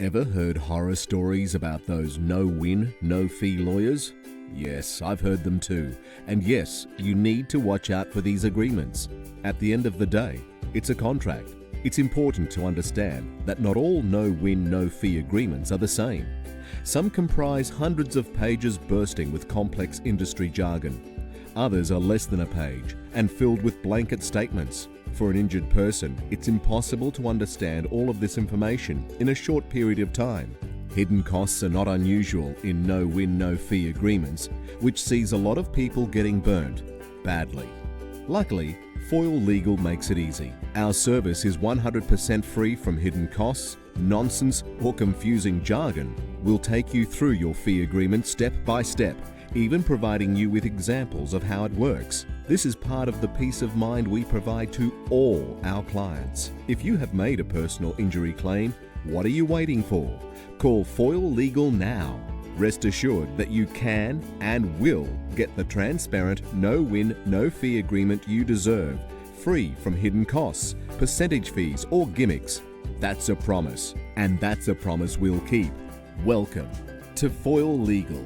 Ever heard horror stories about those no-win, no-fee lawyers? Yes, I've heard them too. And yes, you need to watch out for these agreements. At the end of the day, it's a contract. It's important to understand that not all no-win, no-fee agreements are the same. Some comprise hundreds of pages bursting with complex industry jargon. Others are less than a page and filled with blanket statements. For an injured person, it's impossible to understand all of this information in a short period of time. Hidden costs are not unusual in no-win, no-fee agreements, which sees a lot of people getting burnt badly. Luckily, Foyle Legal makes it easy. Our service is 100% free from hidden costs, nonsense, or confusing jargon. We'll take you through your fee agreement step by step, even providing you with examples of how it works. This is part of the peace of mind we provide to all our clients. If you have made a personal injury claim, what are you waiting for? Call Foyle Legal now. Rest assured that you can and will get the transparent, no-win, no-fee agreement you deserve, free from hidden costs, percentage fees, or gimmicks. That's a promise, and that's a promise we'll keep. Welcome to Foyle Legal.